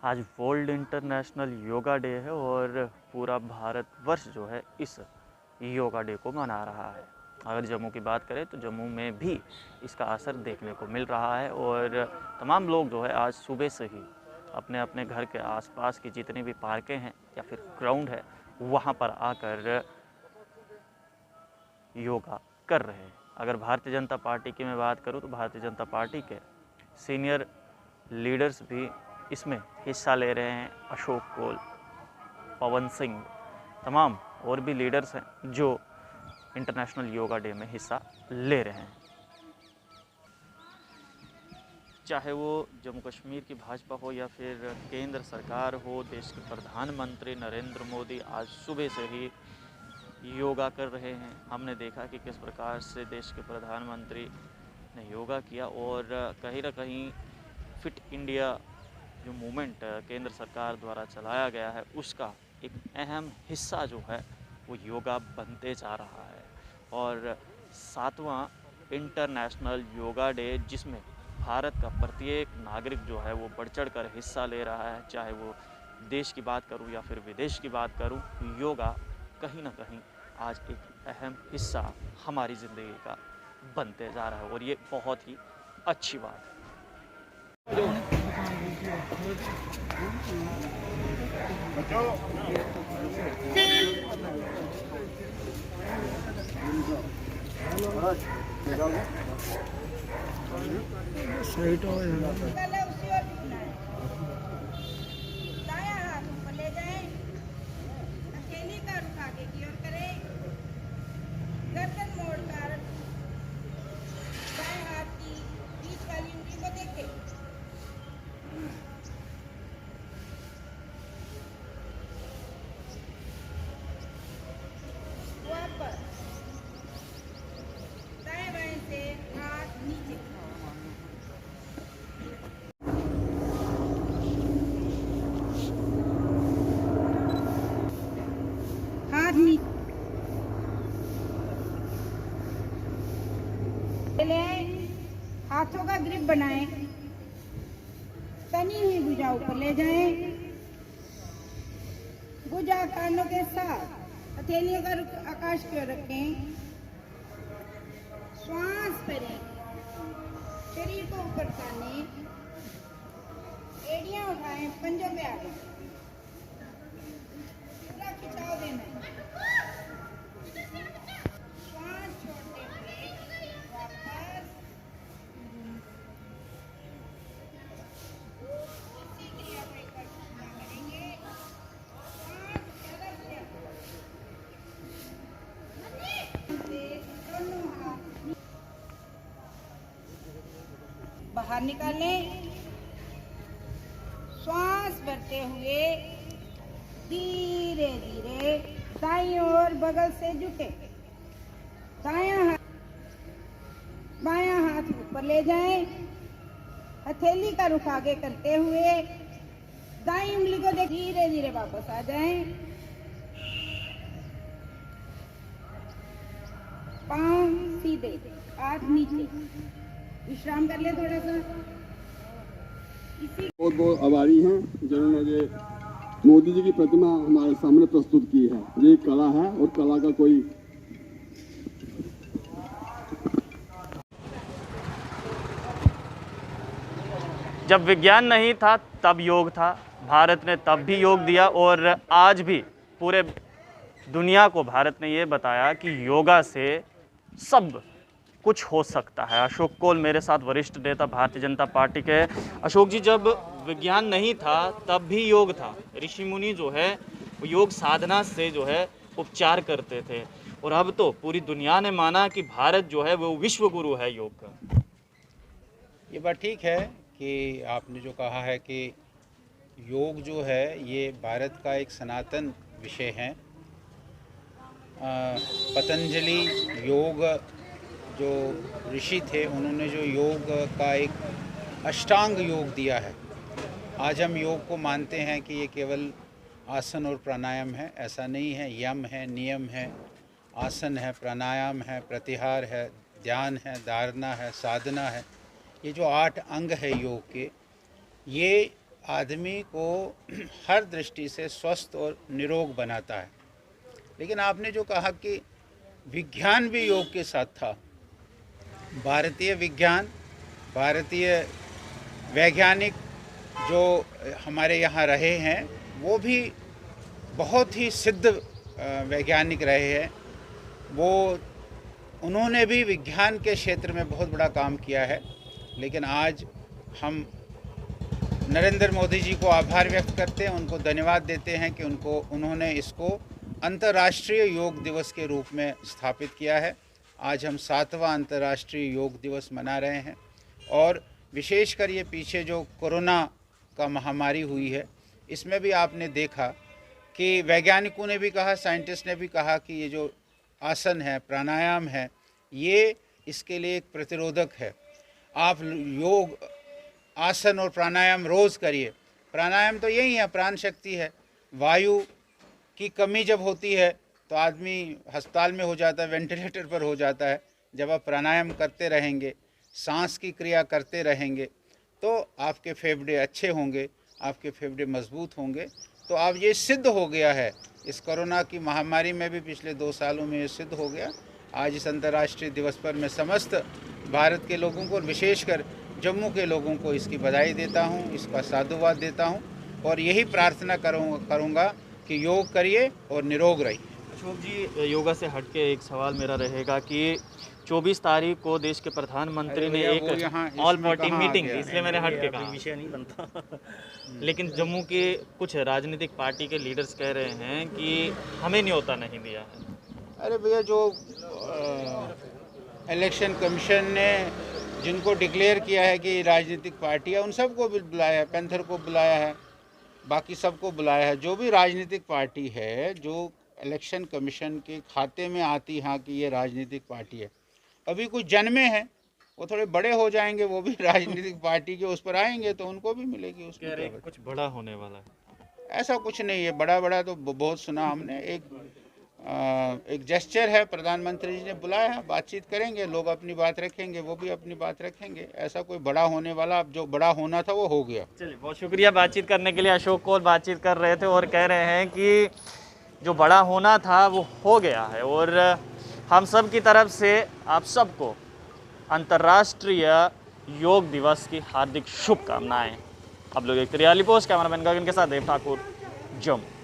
आज world international yoga day है और पूरा भारतवर्ष जो है इस योगा डे को मना रहा है। अगर जम्मू की बात करें तो जम्मू में भी इसका असर देखने को मिल रहा है और तमाम लोग जो है आज सुबह से ही अपने अपने घर के आसपास की जितनी भी पार्कें हैं या फिर ग्राउंड है वहाँ पर आकर योगा कर रहे हैं। अगर भारतीय जनता पार्टी की मैं बात करूँ तो भारतीय जनता पार्टी के सीनियर लीडर्स भी इसमें हिस्सा ले रहे हैं। अशोक कोल, पवन सिंह, तमाम और भी लीडर्स हैं जो इंटरनेशनल योगा डे में हिस्सा ले रहे हैं। चाहे वो जम्मू कश्मीर की भाजपा हो या फिर केंद्र सरकार हो, देश के प्रधानमंत्री नरेंद्र मोदी आज सुबह से ही योगा कर रहे हैं। हमने देखा कि किस प्रकार से देश के प्रधानमंत्री ने योगा किया और कहीं ना कहीं फिट इंडिया जो मूवमेंट केंद्र सरकार द्वारा चलाया गया है उसका एक अहम हिस्सा जो है वो योगा बनते जा रहा है। और 7वां इंटरनेशनल योगा डे जिसमें भारत का प्रत्येक नागरिक जो है वो बढ़ चढ़ कर हिस्सा ले रहा है। चाहे वो देश की बात करूं या फिर विदेश की बात करूं, योगा कहीं ना कहीं आज एक अहम हिस्सा हमारी ज़िंदगी का बनते जा रहा है और ये बहुत ही अच्छी बात है। दायां हाथ ऊपर ले जाएं, हथेली का रुख आगे की ओर करें, गर्दन मोड़कर दाएं हाथ की बीच वाली उंगली को देखें। वापस दाएं बाएं से हाथ नीचे, हाथ नीचे लें, हाथों का ग्रिप बनाएं, तनी हुई भुजा ऊपर ले जाएं, भुजा कानों के साथ हथेलियों का रुख आकाश की ओर रखें, श्वास भरें, शरीर को ऊपर ताने, एड़ियां उठाएं, पंजों पे आ गए, पूरा खिंचाव देना है। श्वास छोड़ते हुए वापस इसी क्रिया को एक बार पूरा करेंगे। श्वास ज़्यादा से दोनों हाथ बाहर निकालें, श्वास भरते हुए धीरे धीरे दाईं ओर बगल से झुके, बायां हाथ ऊपर ले जाएं, हथेली का रुख आगे करते हुए दाईं उंगली को देख धीरे धीरे वापस आ जाएं, पांव सीधे, हाथ नीचे, विश्राम कर ले थोड़ा सा। बहुत बहुत आभारी हैं जिन्होंने ये मोदी जी की प्रतिमा हमारे सामने प्रस्तुत की है। ये कला है और कला का कोई जब विज्ञान नहीं था तब योग था। भारत ने तब भी योग दिया और आज भी पूरे दुनिया को भारत ने ये बताया कि योगा से सब कुछ हो सकता है। अशोक कोल मेरे साथ वरिष्ठ नेता भारतीय जनता पार्टी के। अशोक जी, जब विज्ञान नहीं था तब भी योग था। ऋषि मुनि जो है वो योग साधना से जो है उपचार करते थे और अब तो पूरी दुनिया ने माना कि भारत जो है वो विश्व गुरु है योग का। ये बात ठीक है कि आपने जो कहा है कि योग जो है ये भारत का एक सनातन विषय है। पतंजलि योग जो ऋषि थे उन्होंने जो योग का एक अष्टांग योग दिया है। आज हम योग को मानते हैं कि ये केवल आसन और प्राणायाम है, ऐसा नहीं है। यम है, नियम है, आसन है, प्राणायाम है, प्रत्याहार है, ध्यान है, धारणा है, साधना है। ये जो 8 अंग है योग के, ये आदमी को हर दृष्टि से स्वस्थ और निरोग बनाता है। लेकिन आपने जो कहा कि विज्ञान भी योग के साथ था, भारतीय विज्ञान, भारतीय वैज्ञानिक जो हमारे यहाँ रहे हैं वो भी बहुत ही सिद्ध वैज्ञानिक रहे हैं। उन्होंने भी विज्ञान के क्षेत्र में बहुत बड़ा काम किया है। लेकिन आज हम नरेंद्र मोदी जी को आभार व्यक्त करते हैं, उनको धन्यवाद देते हैं कि उन्होंने इसको अंतर्राष्ट्रीय योग दिवस के रूप में स्थापित किया है। आज हम 7वां अंतर्राष्ट्रीय योग दिवस मना रहे हैं और विशेषकर ये पीछे जो कोरोना का महामारी हुई है, इसमें भी आपने देखा कि वैज्ञानिकों ने भी कहा, साइंटिस्ट ने भी कहा कि ये जो आसन है, प्राणायाम है, ये इसके लिए एक प्रतिरोधक है। आप योग, आसन और प्राणायाम रोज़ करिए। प्राणायाम तो यही है, प्राण शक्ति है। वायु की कमी जब होती है तो आदमी अस्पताल में हो जाता है, वेंटिलेटर पर हो जाता है। जब आप प्राणायाम करते रहेंगे, सांस की क्रिया करते रहेंगे, तो आपके फेफड़े अच्छे होंगे, आपके फेफड़े मजबूत होंगे। तो अब ये सिद्ध हो गया है, इस कोरोना की महामारी में भी पिछले 2 सालों में ये सिद्ध हो गया। आज इस अंतर्राष्ट्रीय दिवस पर मैं समस्त भारत के लोगों को और विशेषकर जम्मू के लोगों को इसकी बधाई देता हूँ, इसका साधुवाद देता हूँ और यही प्रार्थना करूँगा कि योग करिए और निरोग रहिए। अशोक जी, योगा से हट के एक सवाल मेरा रहेगा कि 24 तारीख को देश के प्रधानमंत्री ने एक ऑल पार्टी मीटिंग, इसलिए मैंने हट के कहा, विषय नहीं बनता लेकिन जम्मू के कुछ राजनीतिक पार्टी के लीडर्स कह रहे हैं कि हमें न्योता नहीं दिया है। अरे भैया, जो इलेक्शन कमीशन ने जिनको डिक्लेयर किया है कि राजनीतिक पार्टी है, उन सबको भी बुलाया है, पैंथर को बुलाया है, बाकी सबको बुलाया है। जो भी राजनीतिक पार्टी है जो इलेक्शन कमीशन के खाते में आती, हाँ कि ये राजनीतिक पार्टी है, अभी कुछ जन्मे हैं, वो थोड़े बड़े हो जाएंगे, वो भी राजनीतिक पार्टी के उस पर आएंगे तो उनको भी मिलेगी। उसमें कुछ बड़ा होने वाला है। ऐसा कुछ नहीं है, बड़ा तो बहुत सुना हमने। एक जेस्चर है, प्रधानमंत्री जी ने बुलाया है, बातचीत करेंगे, लोग अपनी बात रखेंगे, वो भी अपनी बात रखेंगे। ऐसा कोई बड़ा होने वाला, अब जो बड़ा होना था वो हो गया। चलिए, बहुत शुक्रिया बातचीत करने के लिए। अशोक कौल बातचीत कर रहे थे और कह रहे हैं कि जो बड़ा होना था वो हो गया है और हम सब की तरफ से आप सबको अंतर्राष्ट्रीय योग दिवस की हार्दिक शुभकामनाएं। आप लोग एक रियली पोस्ट, कैमरामैन गगन के साथ देव ठाकुर, जम्मू।